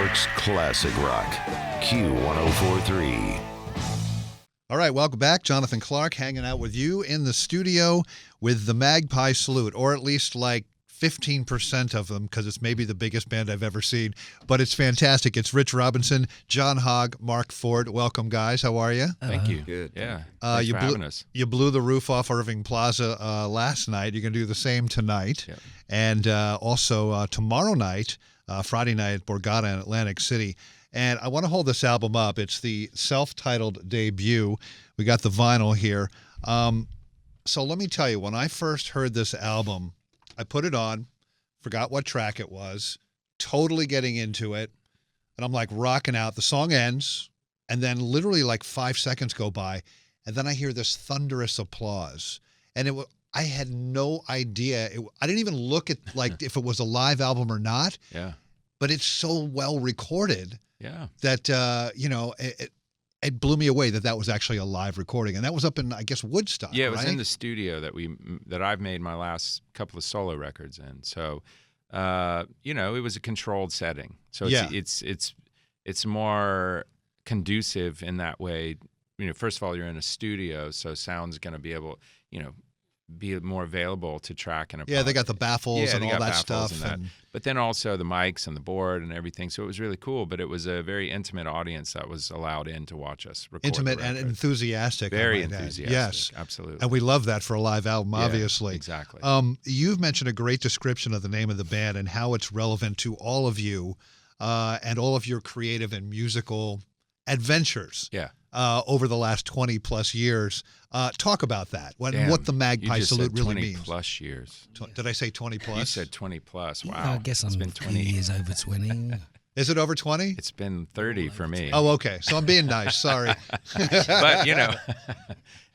York's classic rock, Q1043. All right, welcome back. Jonathan Clark hanging out with you in the studio with the Magpie Salute, or at least like 15% of them, because it's maybe the biggest band I've ever seen. But it's fantastic. It's Rich Robinson, John Hogg, Mark Ford. Welcome, guys. How are you? Thank you. Good. Yeah. Thanks for having us. You blew the roof off Irving Plaza last night. You're going to do the same tonight. Yep. And also tomorrow night, Friday night at Borgata in Atlantic City. And I want to hold this album up. It's the self-titled debut. We got the vinyl here. So let me tell you, when I first heard this album, I put it on, forgot what track it was, totally getting into it, and I'm like rocking out. The song ends, and then literally like 5 seconds go by, and then I hear this thunderous applause. And I had no idea. I didn't even look at like if it was a live album or not. Yeah. But it's so well recorded. Yeah. That it blew me away that was actually a live recording, and that was up in, I guess, Woodstock. Yeah, it was right? in the studio that I've made my last couple of solo records in. So, it was a controlled setting. So it's more conducive in that way. First of all, you're in a studio, so sound's going to be able, be more available to track and they got the baffles and all that stuff. But then also the mics and the board and everything. So it was really cool, but it was a very intimate audience that was allowed in to watch us record. Intimate and enthusiastic. Very enthusiastic. Yes. Absolutely. And we love that for a live album, obviously. Exactly. You've mentioned a great description of the name of the band and how it's relevant to all of you and all of your creative and musical adventures. Yeah. Over the last 20 plus years. Talk about that. What the Magpie Salute really means. 20 plus years. Did I say 20 plus? You said 20 plus. Wow. Yeah, I guess it's I'm been 20 years over 20. Is it over 20? It's been 30 for me. Oh, okay. So I'm being nice. Sorry. But,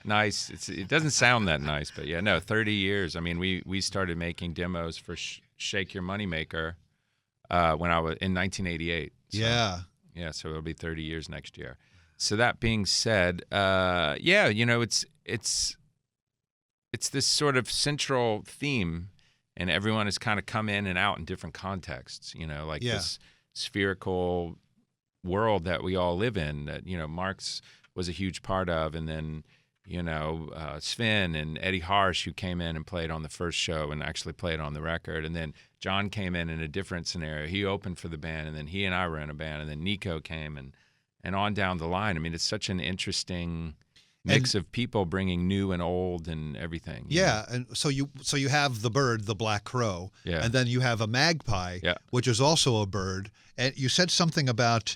nice. It doesn't sound that nice, but 30 years. I mean, we started making demos for Shake Your Moneymaker when I was in 1988. So, yeah. Yeah, so it'll be 30 years next year. So that being said, it's this sort of central theme, and everyone has kind of come in and out in different contexts. This spherical world that we all live in. That Mark's was a huge part of, and then Sven and Eddie Harsh, who came in and played on the first show and actually played on the record, and then John came in a different scenario. He opened for the band, and then he and I were in a band, and then Nico came and on down the line. I mean, it's such an interesting mix of people bringing new and old and everything. Yeah, and so you have the bird, the black crow, and then you have a magpie, which is also a bird. And you said something about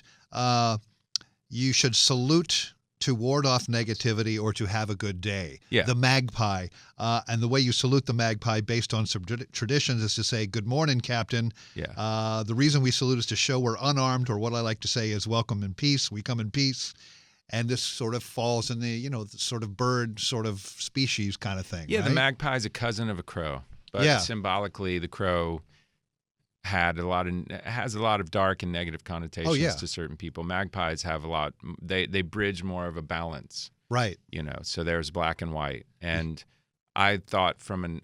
you should salute to ward off negativity or to have a good day. Yeah. The magpie. And the way you salute the magpie based on some traditions is to say, good morning, Captain. Yeah. The reason we salute is to show we're unarmed, or what I like to say is welcome in peace. We come in peace. And this sort of falls in the, the sort of bird sort of species kind of thing. Yeah, right? The magpie is a cousin of a crow. But symbolically, the crow has a lot of dark and negative connotations to certain people. Magpies have a lot. They bridge more of a balance, right? So there's black and white. And I thought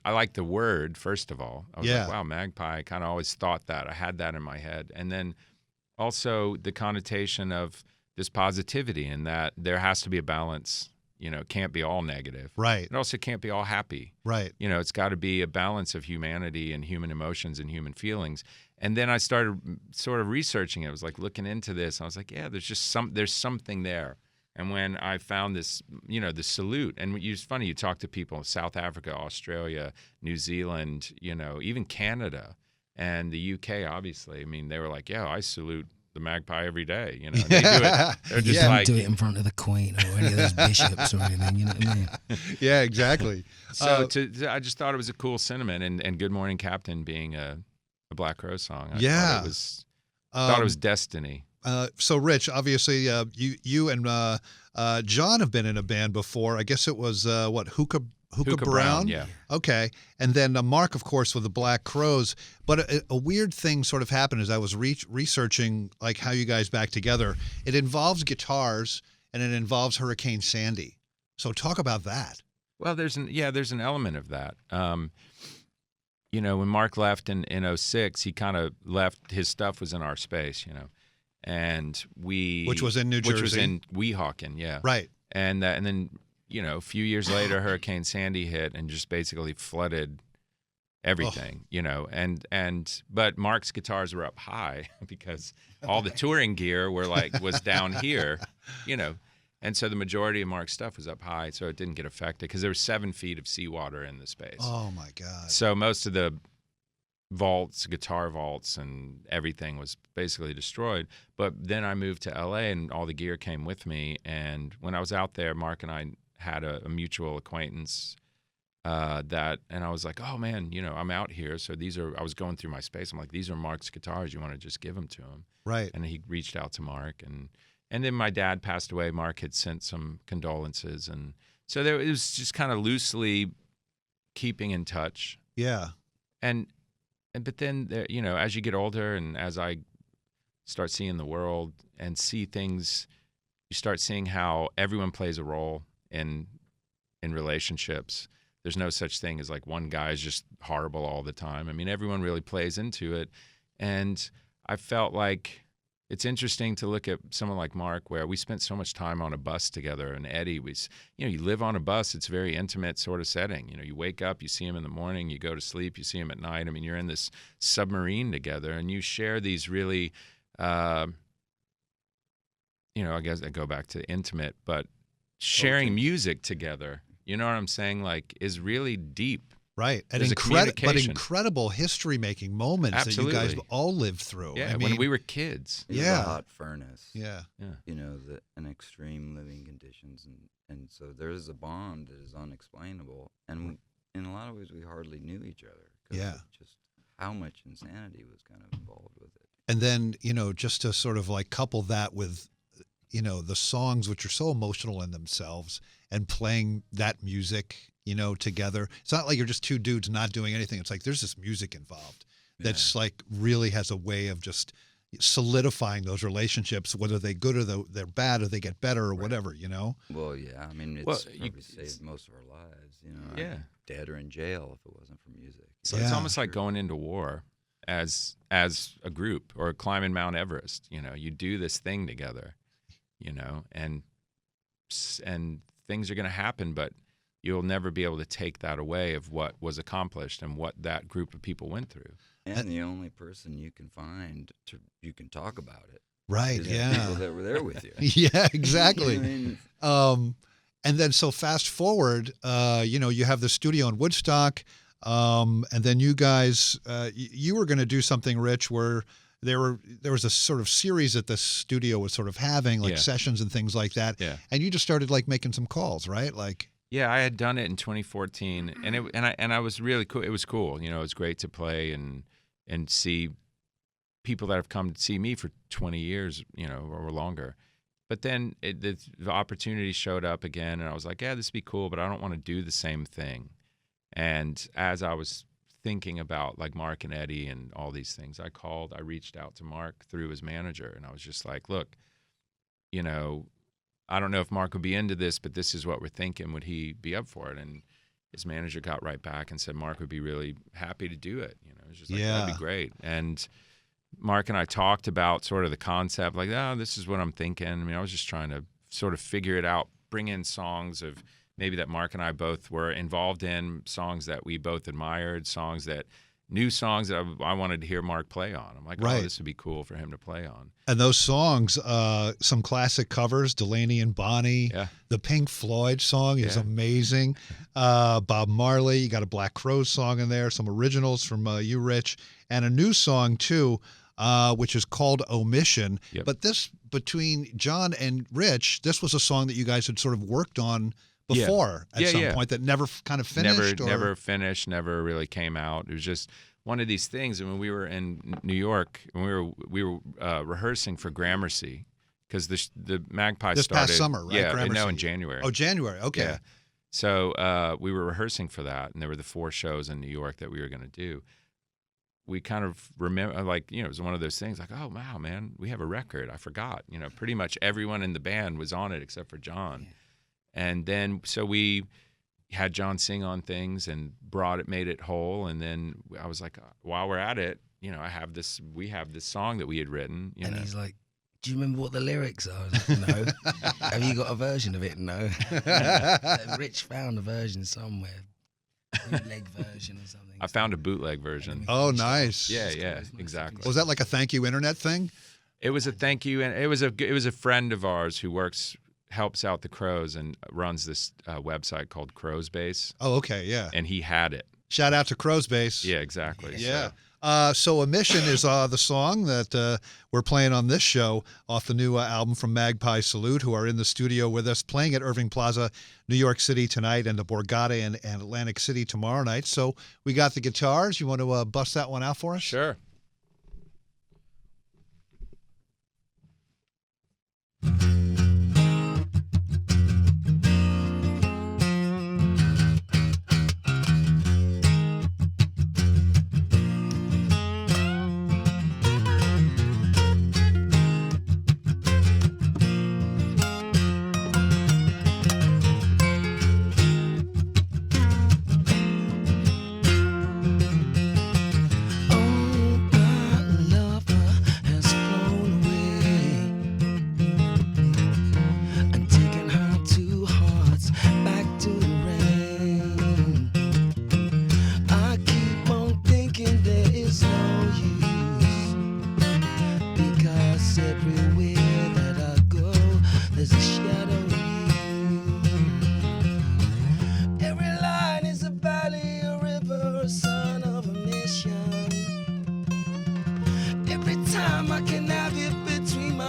I like the word first of all. I was like, wow, magpie. I kind of always thought that. I had that in my head, and then also the connotation of this positivity, and that there has to be a balance. It can't be all negative. Right. It also can't be all happy. Right. It's got to be a balance of humanity and human emotions and human feelings. And then I started sort of researching it. I was like looking into this. I was like, there's something there. And when I found this, the salute, and it's funny, you talk to people in South Africa, Australia, New Zealand, even Canada and the UK, obviously. I mean, they were like, I salute the magpie every day, They do it. They're just don't do it in front of the Queen or any of those bishops or anything. You know what I mean? Yeah, exactly. So I just thought it was a cool sentiment, and "Good Morning, Captain" being a Black Crow song. I thought it was destiny. So, Rich, obviously, you and John have been in a band before. I guess it was Hookah Brown? Yeah. Okay. And then Mark, of course, with the Black Crows. But a weird thing sort of happened as I was researching like how you guys back together. It involves guitars, and it involves Hurricane Sandy. So talk about that. Well, there's an element of that. When Mark left in 06, he kind of left, his stuff was in our space, and which was in New Jersey, which was in Weehawken, yeah, right. And then a few years later, Hurricane Sandy hit and just basically flooded everything, but Mark's guitars were up high because all the touring gear was down here, and so the majority of Mark's stuff was up high, so it didn't get affected because there was 7 feet of seawater in the space. Oh my God! So most of the vaults, guitar vaults, and everything was basically destroyed. But then I moved to LA, and all the gear came with me. And when I was out there, Mark and I had a mutual acquaintance. And I was like, oh man, I'm out here. So I was going through my space. I'm like, these are Mark's guitars. You want to just give them to him? Right. And he reached out to Mark, and then my dad passed away. Mark had sent some condolences. And so it was just kind of loosely keeping in touch. Yeah. But then, as you get older and as I start seeing the world and see things, you start seeing how everyone plays a role in relationships. There's no such thing as like one guy is just horrible all the time. I mean, everyone really plays into it. And I felt like it's interesting to look at someone like Mark, where we spent so much time on a bus together, and Eddie, you live on a bus. It's a very intimate sort of setting. You wake up, you see him in the morning, you go to sleep, you see him at night. I mean, you're in this submarine together, and you share these really, I guess I go back to intimate, but sharing music together, you know what I'm saying? Like, is really deep. Right. And incredible history-making moments Absolutely. That you guys all lived through. Yeah, when we were kids. It was a hot furnace. Yeah. And extreme living conditions. And so there is a bond that is unexplainable. And in a lot of ways, we hardly knew each other. Yeah. Just how much insanity was kind of involved with it. And then, just to sort of like couple that with, the songs, which are so emotional in themselves, and playing that music, together. It's not like you're just two dudes not doing anything. It's like there's this music involved that's like really has a way of just solidifying those relationships, whether they're good or they're bad, or they get better or whatever, Well, yeah. I mean, it's probably saved most of our lives. Yeah. I'm dead or in jail if it wasn't for music. So it's almost like going into war as a group, or climbing Mount Everest. You do this thing together, and things are going to happen, but you'll never be able to take that away of what was accomplished and what that group of people went through. And the only person you can find you can talk about it. Right. Is Yeah. the people that were there with you. Yeah, exactly. You know what I mean? And then so fast forward, you have the studio in Woodstock, and then you guys, you were going to do something, Rich, where there was a sort of series that the studio was sort of having, like sessions and things like that. Yeah. And you just started like making some calls, right? Like. Yeah, I had done it in 2014, and I was really cool. It was cool, it was great to play and see people that have come to see me for 20 years, or longer. But then the opportunity showed up again, and I was like, yeah, this would be cool, but I don't want to do the same thing. And as I was thinking about like Mark and Eddie and all these things, I reached out to Mark through his manager, and I was just like, look, I don't know if Mark would be into this, but this is what we're thinking. Would he be up for it? And his manager got right back and said Mark would be really happy to do it. It was just like, that'd be great. And Mark and I talked about sort of the concept, like, this is what I'm thinking. I mean, I was just trying to sort of figure it out, bring in songs of maybe that Mark and I both were involved in, songs that we both admired, new songs that I wanted to hear Mark play on. I'm like, oh, this would be cool for him to play on. And those songs, some classic covers, Delaney and Bonnie. Yeah. The Pink Floyd song is amazing. Bob Marley, you got a Black Crowes song in there, some originals from you, Rich, and a new song too, which is called Omission. Yep. But this, between John and Rich, this was a song that you guys had sort of worked on before at some point that never kind of finished? Never finished, never really came out. It was just one of these things. And when we were in New York, and we were rehearsing for Gramercy, because the Magpie this started past summer, right? Yeah, Gramercy. no, in January. Oh, January. Okay. Yeah. So we were rehearsing for that, and there were the 4 shows in New York that we were going to do. We kind of remember, like, it was one of those things like, oh, wow, man, we have a record. I forgot. Pretty much everyone in the band was on it except for John. Yeah. And then, so we had John sing on things and made it whole. And then I was like, while we're at it, we have this song that we had written. And he's like, Do you remember what the lyrics are? No. Have you got a version of it? No. Rich found a version somewhere. Bootleg version or something. I found a bootleg version. Oh, nice. Yeah, exactly. Was that like a thank you internet thing? It was a thank you, and it was a friend of ours who helps out the Crows and runs this website called Crow's Base. Oh, okay, yeah. And he had it. Shout out to Crow's Base. Yeah, exactly. Yeah. So Omission is the song that we're playing on this show off the new album from Magpie Salute, who are in the studio with us, playing at Irving Plaza, New York City tonight, and the Borgata and Atlantic City tomorrow night. So we got the guitars. You want to bust that one out for us? Sure.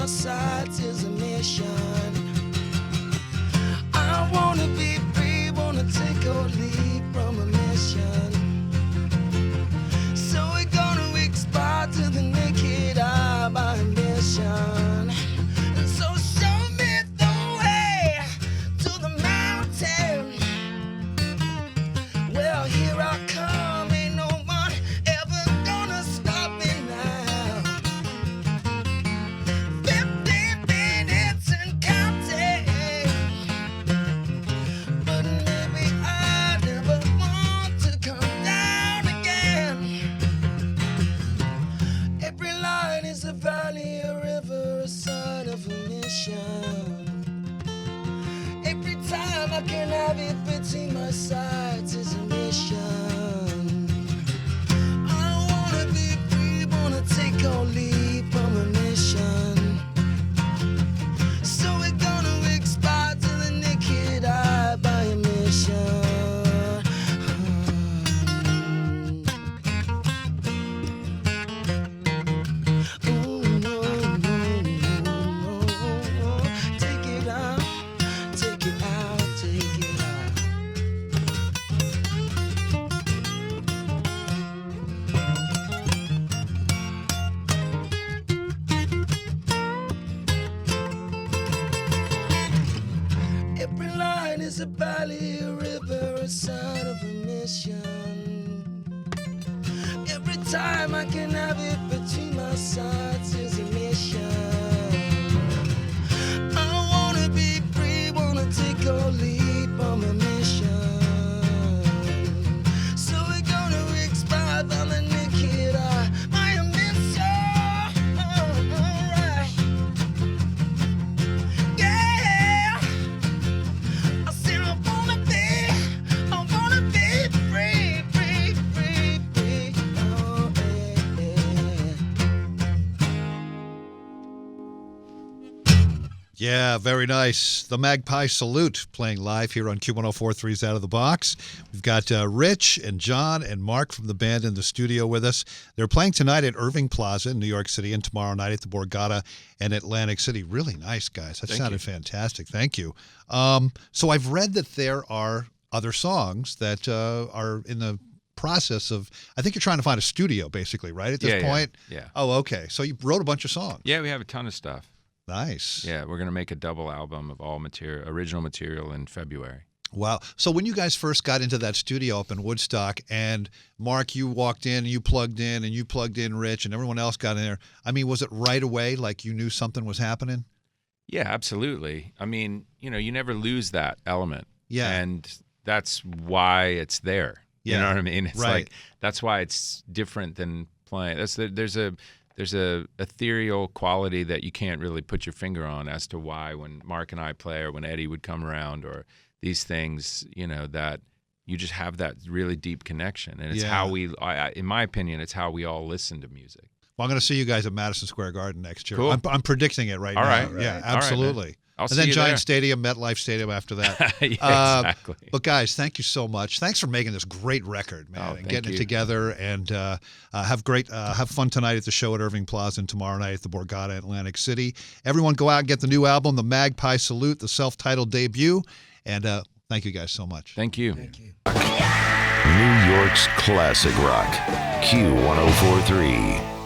sides is a mission. I wanna be free, wanna take or leave from a mission. So we're gonna expire to the naked eye by a mission. And so show me the way to the mountain. Well, here I come, ain't no one ever gonna stop me now. 15 minutes and counting. But maybe I never want to come down again. Every line is a valley, a river, a sign of a mission. Every time I can have it between my sides is a mission. I wanna be free, wanna take or leave from a mission. So we're gonna expire to the naked eye by a mission. Take it out, take it out, take it out. Every line is a valley, a river, a sign of a mission. Every time I can have it between my sides is a mission. I wanna be free, wanna take or leave from a mission. So we're gonna expire on the naked eye by a mission. Alright. Yeah. I said I wanna be free, free, free, free. Oh, Yeah, very nice. The Magpie Salute playing live here on Q1043's Out of the Box. We've got Rich and John and Mark from the band in the studio with us. They're playing tonight at Irving Plaza in New York City and tomorrow night at the Borgata and Atlantic City. Really nice, guys. That sounded fantastic. Thank you. So I've read that there are other songs that are in the process of, I think you're trying to find a studio basically, right, at this point? Yeah. Oh, okay. So you wrote a bunch of songs. Yeah, we have a ton of stuff. Nice. Yeah, we're gonna make a double album of all original material in February. Wow. So when you guys first got into that studio up in Woodstock, and Mark, you walked in, and you plugged in Rich, and everyone else got in there, I mean, was it right away like you knew something was happening? Yeah, absolutely. I mean, you never lose that element. Yeah. And that's why it's there. You Yeah. know what I mean? It's Right. like, that's why it's different than playing. There's there's a ethereal quality that you can't really put your finger on as to why when Mark and I play or when Eddie would come around or these things, you know, that you just have that really deep connection. And it's how we, in my opinion, it's how we all listen to music. Well, I'm going to see you guys at Madison Square Garden next year. Cool. I'm predicting it right All now. right. Yeah, All right, absolutely. I'll and see then you Giant there. Stadium, MetLife Stadium after that. Yeah, exactly. But guys, thank you so much. Thanks for making this great record, man, and thank getting it you. together. And have fun tonight at the show at Irving Plaza and tomorrow night at the Borgata in Atlantic City. Everyone go out and get the new album, The Magpie Salute, the self-titled debut. And thank you guys so much. Thank you. Thank you. New York's classic rock, Q1043.